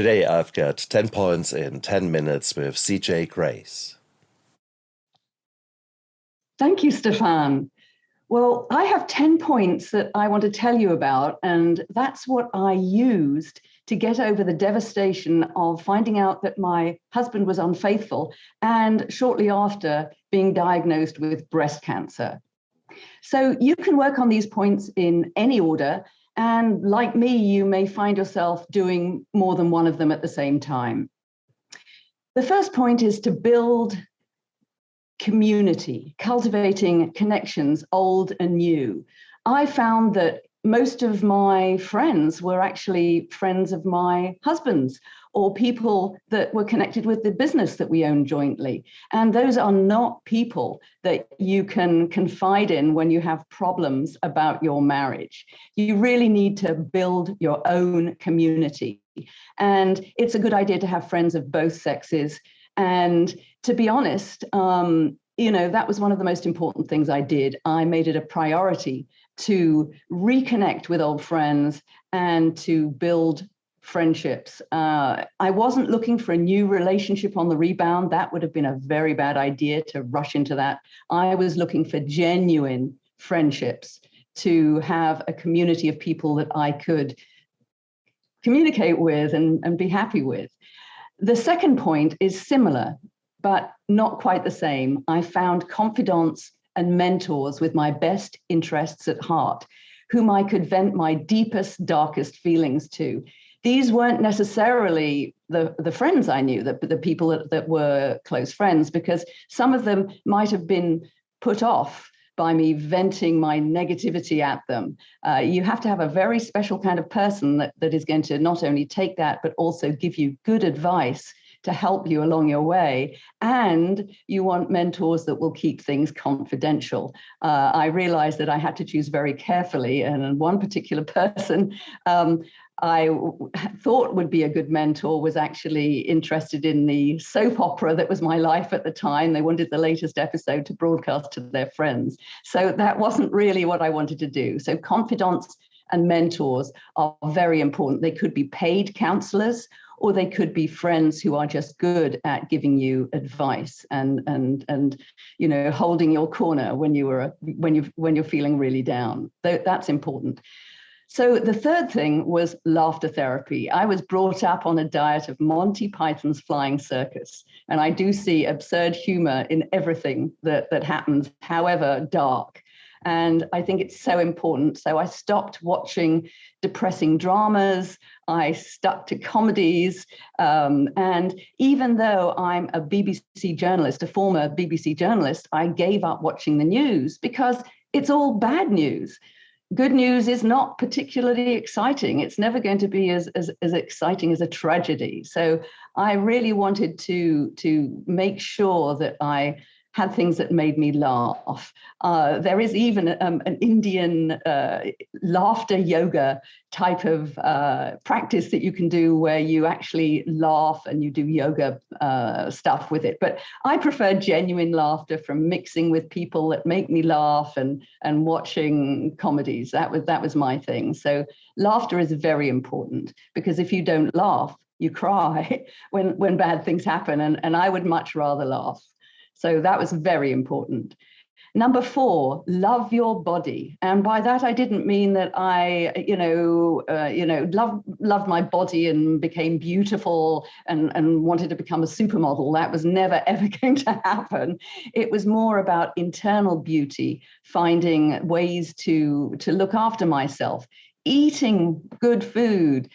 Today I've got 10 points in 10 minutes with CJ Grace. Thank you, Stephan. Well, I have 10 points that I want to tell you about, and that's what I used to get over the devastation of finding out that my husband was unfaithful and shortly after being diagnosed with breast cancer. So you can work on these points in any order, and like me, you may find yourself doing more than one of them at the same time. The first point is to build community, cultivating connections, old and new. I found that most of my friends were actually friends of my husband's or people that were connected with the business that we own jointly. And those are not people that you can confide in when you have problems about your marriage. You really need to build your own community. And it's a good idea to have friends of both sexes. And to be honest, that was one of the most important things I did. I made it a priority to reconnect with old friends and to build friendships. I wasn't looking for a new relationship on the rebound. That would have been a very bad idea to rush into that. I was looking for genuine friendships, to have a community of people that I could communicate with and be happy with. The second point is similar, but not quite the same. I found confidants and mentors with my best interests at heart, whom I could vent my deepest, darkest feelings to. These weren't necessarily the friends I knew, the people that were close friends, because some of them might have been put off by me venting my negativity at them. You have to have a very special kind of person that is going to not only take that, but also give you good advice to help you along your way. And you want mentors that will keep things confidential. I realized that I had to choose very carefully. And one particular person I thought would be a good mentor was actually interested in the soap opera that was my life at the time. They wanted the latest episode to broadcast to their friends. So that wasn't really what I wanted to do. So confidants and mentors are very important. They could be paid counselors, or they could be friends who are just good at giving you advice and holding your corner when you're feeling really down. That's important. So the third thing was laughter therapy. I was brought up on a diet of Monty Python's Flying Circus, and I do see absurd humor in everything that happens, however dark. And I think it's so important. So I stopped watching depressing dramas. I stuck to comedies. And even though I'm a BBC journalist, a former BBC journalist, I gave up watching the news because it's all bad news. Good news is not particularly exciting. It's never going to be as exciting as a tragedy. So I really wanted to make sure that I had things that made me laugh. There is even an Indian laughter yoga type of practice that you can do where you actually laugh and you do yoga stuff with it. But I prefer genuine laughter from mixing with people that make me laugh and watching comedies. That was my thing. So laughter is very important, because if you don't laugh, you cry when bad things happen. And I would much rather laugh. So that was very important. Number 4, love your body. And by that, I didn't mean that I, loved my body and became beautiful and wanted to become a supermodel. That was never, ever going to happen. It was more about internal beauty, finding ways to look after myself, eating good food,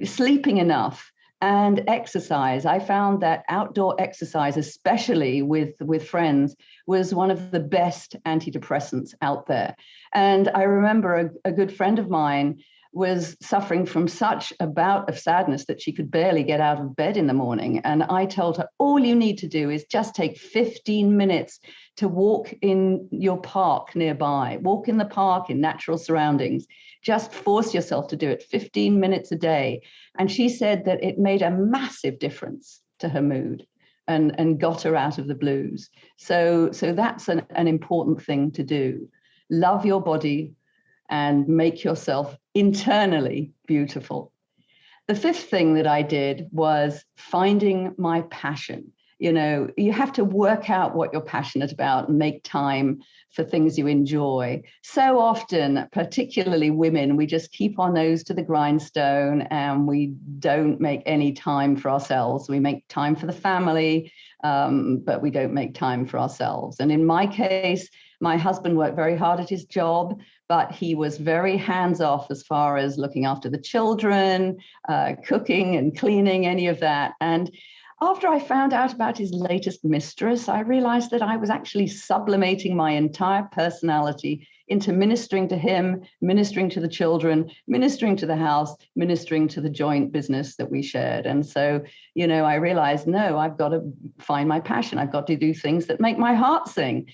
sleeping enough, and exercise. I found that outdoor exercise, especially with friends, was one of the best antidepressants out there. And I remember a good friend of mine was suffering from such a bout of sadness that she could barely get out of bed in the morning. And I told her, all you need to do is just take 15 minutes to walk in your park nearby, walk in the park in natural surroundings. Just force yourself to do it 15 minutes a day. And she said that it made a massive difference to her mood and got her out of the blues. So that's an important thing to do. Love your body and make yourself internally beautiful. The fifth thing that I did was finding my passion. You have to work out what you're passionate about and make time for things you enjoy. So often, particularly women, we just keep our nose to the grindstone and we don't make any time for ourselves. We make time for the family, but we don't make time for ourselves. And in my case, my husband worked very hard at his job, but he was very hands-off as far as looking after the children, cooking and cleaning, any of that. And after I found out about his latest mistress, I realized that I was actually sublimating my entire personality into ministering to him, ministering to the children, ministering to the house, ministering to the joint business that we shared. And so, I realized, no, I've got to find my passion. I've got to do things that make my heart sing.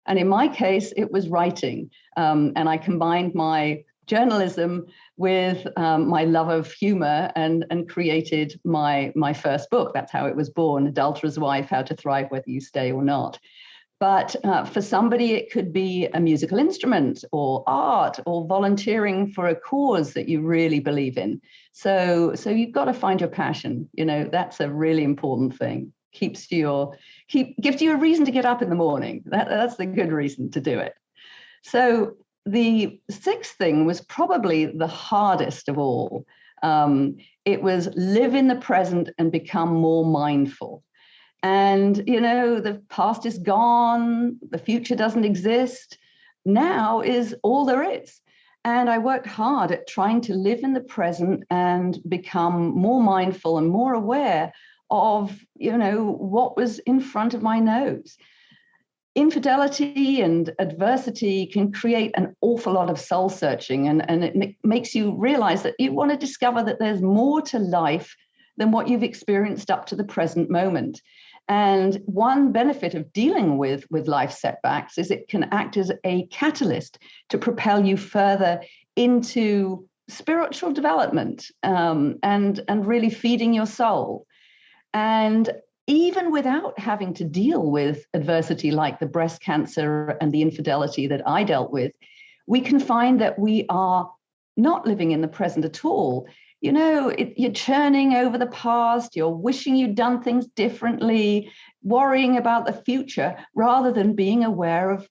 And in my case, it was writing. And I combined my journalism with my love of humor and created my first book. That's how it was born, Adulterer's Wife, How to Thrive Whether You Stay or Not. But for somebody, it could be a musical instrument or art or volunteering for a cause that you really believe in. So you've got to find your passion. That's a really important thing. Gives you a reason to get up in the morning. That's the good reason to do it. So the sixth thing was probably the hardest of all. It was live in the present and become more mindful. And, the past is gone, the future doesn't exist. Now is all there is. And I worked hard at trying to live in the present and become more mindful and more aware of, what was in front of my nose. Infidelity and adversity can create an awful lot of soul searching, and it makes you realize that you want to discover that there's more to life than what you've experienced up to the present moment. And one benefit of dealing with life setbacks is it can act as a catalyst to propel you further into spiritual development, and really feeding your soul. And even without having to deal with adversity like the breast cancer and the infidelity that I dealt with, we can find that we are not living in the present at all. You're churning over the past, you're wishing you'd done things differently, worrying about the future rather than being aware of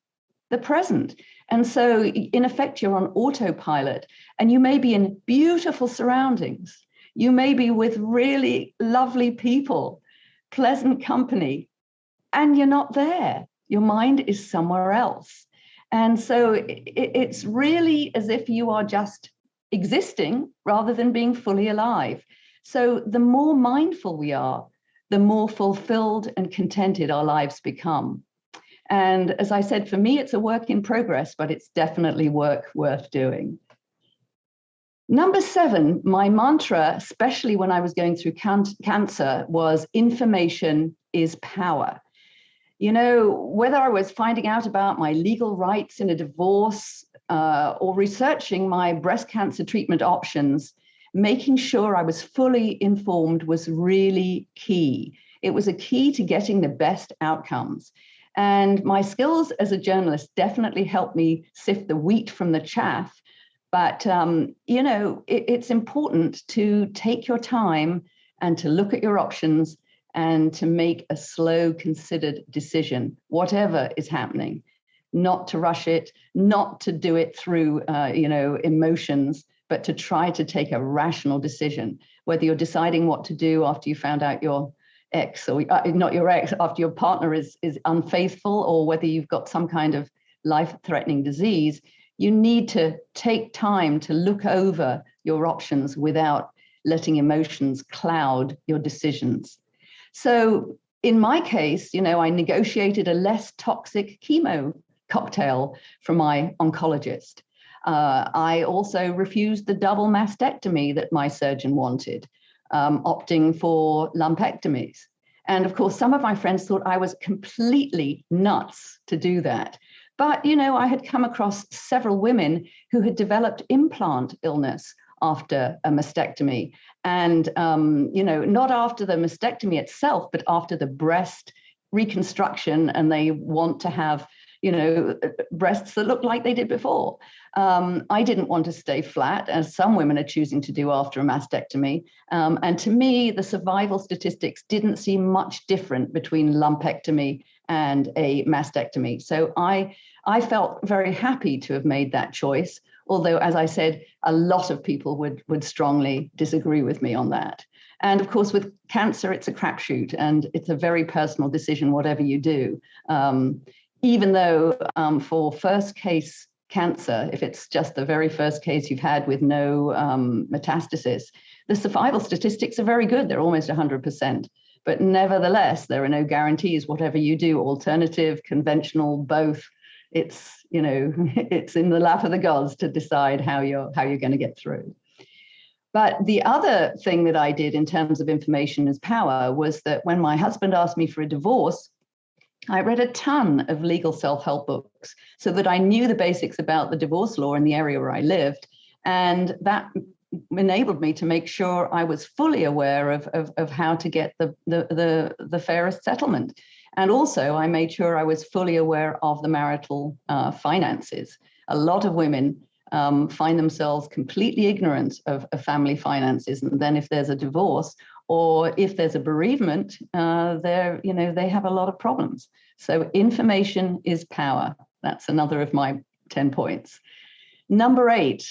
the present. And so, in effect, you're on autopilot, and you may be in beautiful surroundings. You may be with really lovely people, pleasant company, and you're not there. Your mind is somewhere else. And so it's really as if you are just existing rather than being fully alive. So the more mindful we are, the more fulfilled and contented our lives become. And as I said, for me, it's a work in progress, but it's definitely work worth doing. Number 7, my mantra, especially when I was going through cancer, was information is power. Whether I was finding out about my legal rights in a divorce or researching my breast cancer treatment options, making sure I was fully informed was really key. It was a key to getting the best outcomes. And my skills as a journalist definitely helped me sift the wheat from the chaff. But, it's important to take your time and to look at your options and to make a slow, considered decision, whatever is happening, not to rush it, not to do it through, emotions, but to try to take a rational decision, whether you're deciding what to do after you found out your ex, or not your ex, after your partner is unfaithful, or whether you've got some kind of life-threatening disease. You need to take time to look over your options without letting emotions cloud your decisions. So in my case, I negotiated a less toxic chemo cocktail from my oncologist. I also refused the double mastectomy that my surgeon wanted, opting for lumpectomies. And of course, some of my friends thought I was completely nuts to do that. But, I had come across several women who had developed implant illness after a mastectomy. And, not after the mastectomy itself, but after the breast reconstruction. And they want to have, breasts that look like they did before. I didn't want to stay flat, as some women are choosing to do after a mastectomy. And to me, the survival statistics didn't seem much different between lumpectomy and a mastectomy. So I felt very happy to have made that choice, although, as I said, a lot of people would strongly disagree with me on that. And of course, with cancer, it's a crapshoot, and it's a very personal decision, whatever you do. Even though for first case cancer, if it's just the very first case you've had with no metastasis, the survival statistics are very good. They're almost 100%. But nevertheless, there are no guarantees. Whatever you do, alternative, conventional, both, it's it's in the lap of the gods to decide how you're going to get through. But the other thing that I did in terms of information as power was that when my husband asked me for a divorce, I read a ton of legal self-help books so that I knew the basics about the divorce law in the area where I lived. And that enabled me to make sure I was fully aware of how to get the fairest settlement. And also I made sure I was fully aware of the marital finances. A lot of women find themselves completely ignorant of family finances. And then if there's a divorce or if there's a bereavement, they have a lot of problems. So information is power. That's another of my 10 points. Number 8,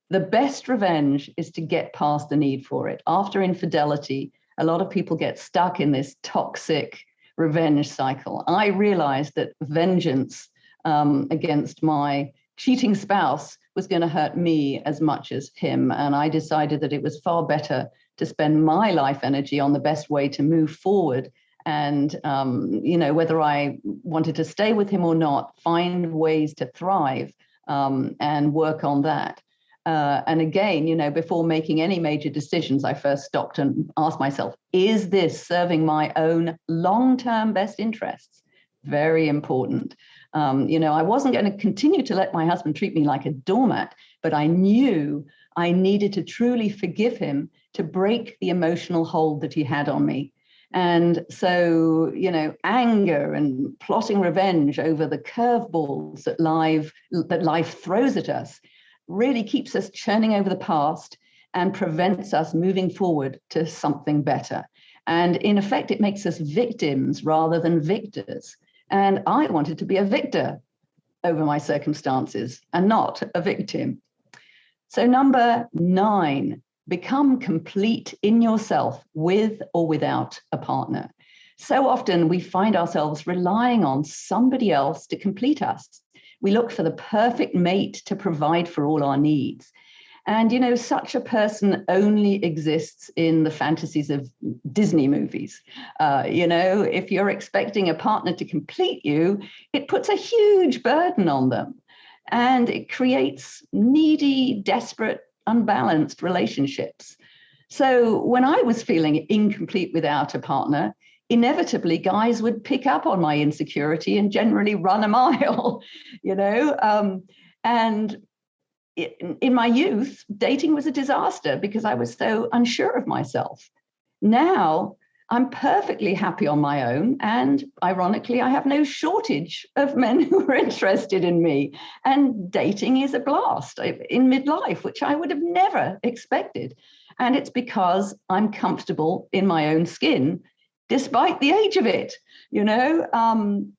the best revenge is to get past the need for it. After infidelity, a lot of people get stuck in this toxic revenge cycle. I realized that vengeance against my cheating spouse was going to hurt me as much as him. And I decided that it was far better to spend my life energy on the best way to move forward. And, whether I wanted to stay with him or not, find ways to thrive and work on that. And again, before making any major decisions, I first stopped and asked myself, is this serving my own long-term best interests? Very important. I wasn't going to continue to let my husband treat me like a doormat, but I knew I needed to truly forgive him to break the emotional hold that he had on me. And so, anger and plotting revenge over the curveballs that life throws at us really keeps us churning over the past and prevents us moving forward to something better. And in effect, it makes us victims rather than victors. And I wanted to be a victor over my circumstances and not a victim. So number 9, become complete in yourself with or without a partner. So often we find ourselves relying on somebody else to complete us. We look for the perfect mate to provide for all our needs. And, such a person only exists in the fantasies of Disney movies. If you're expecting a partner to complete you, it puts a huge burden on them. And it creates needy, desperate, unbalanced relationships. So when I was feeling incomplete without a partner, inevitably guys would pick up on my insecurity and generally run a mile, and in my youth, dating was a disaster because I was so unsure of myself. Now I'm perfectly happy on my own. And ironically, I have no shortage of men who are interested in me. And dating is a blast in midlife, which I would have never expected. And it's because I'm comfortable in my own skin, despite the age of it,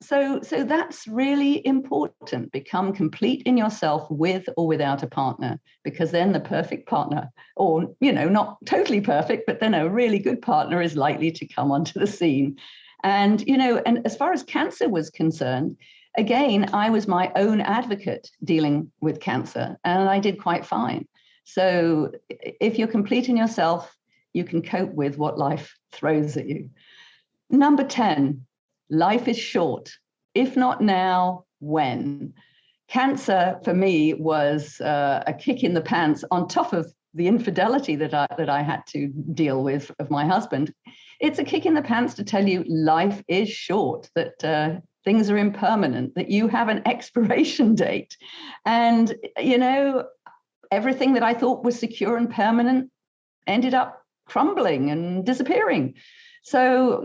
So that's really important. Become complete in yourself with or without a partner, because then the perfect partner, or, not totally perfect, but then a really good partner is likely to come onto the scene. And, and as far as cancer was concerned, again, I was my own advocate dealing with cancer, and I did quite fine. So if you're complete in yourself, you can cope with what life throws at you. Number 10, life is short. If not now, when? Cancer for me was a kick in the pants on top of the infidelity that I had to deal with of my husband. It's a kick in the pants to tell you life is short, that things are impermanent, that you have an expiration date. And, everything that I thought was secure and permanent ended up crumbling and disappearing. So,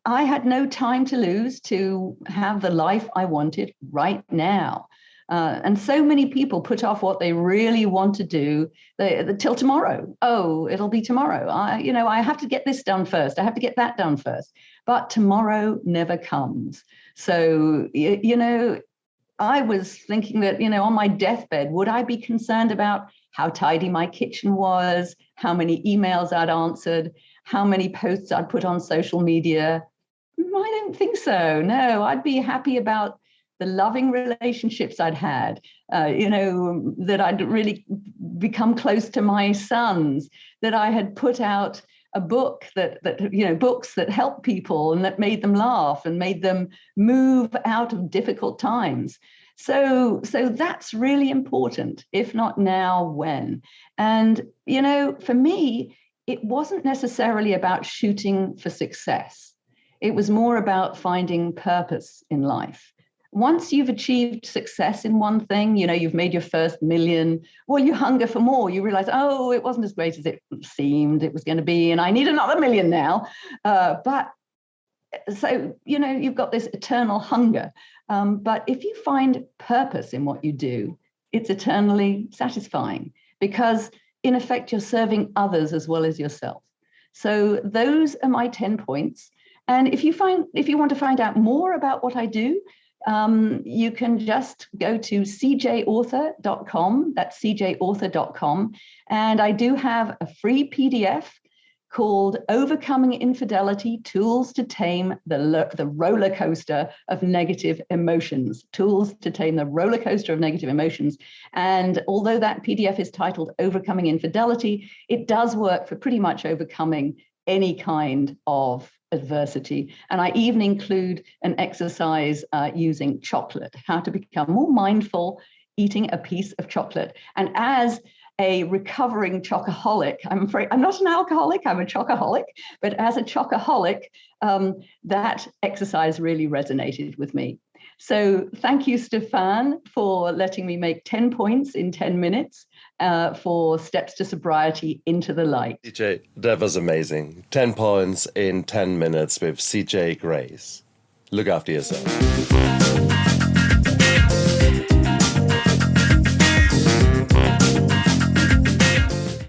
I had no time to lose to have the life I wanted right now. And so many people put off what they really want to do till tomorrow. Oh, it'll be tomorrow. I have to get this done first. I have to get that done first. But tomorrow never comes. So, I was thinking that, on my deathbed, would I be concerned about how tidy my kitchen was, how many emails I'd answered, how many posts I'd put on social media? I don't think so. No, I'd be happy about the loving relationships I'd had, that I'd really become close to my sons, that I had put out a book books that help people and that made them laugh and made them move out of difficult times. So that's really important. If not now, when? And, for me, it wasn't necessarily about shooting for success. It was more about finding purpose in life. Once you've achieved success in one thing, you've made your first million, well, you hunger for more. You realize, oh, it wasn't as great as it seemed it was going to be, and I need another million now. You've got this eternal hunger. But if you find purpose in what you do, it's eternally satisfying because, in effect, you're serving others as well as yourself. So those are my 10 points. And if you want to find out more about what I do, you can just go to cjauthor.com. That's cjauthor.com. And I do have a free PDF called Overcoming Infidelity, Tools to Tame the Roller Coaster of Negative Emotions. Tools to Tame the Roller Coaster of Negative Emotions. And although that PDF is titled Overcoming Infidelity, it does work for pretty much overcoming any kind of adversity. And I even include an exercise using chocolate, how to become more mindful eating a piece of chocolate. And as a recovering chocoholic, I'm afraid I'm not an alcoholic, I'm a chocoholic, but as a chocoholic, that exercise really resonated with me. So thank you, Stephan, for letting me make 10 points in 10 minutes for Steps to Sobriety into the Light. CJ, that was amazing. 10 points in 10 minutes with CJ Grace. Look after yourself.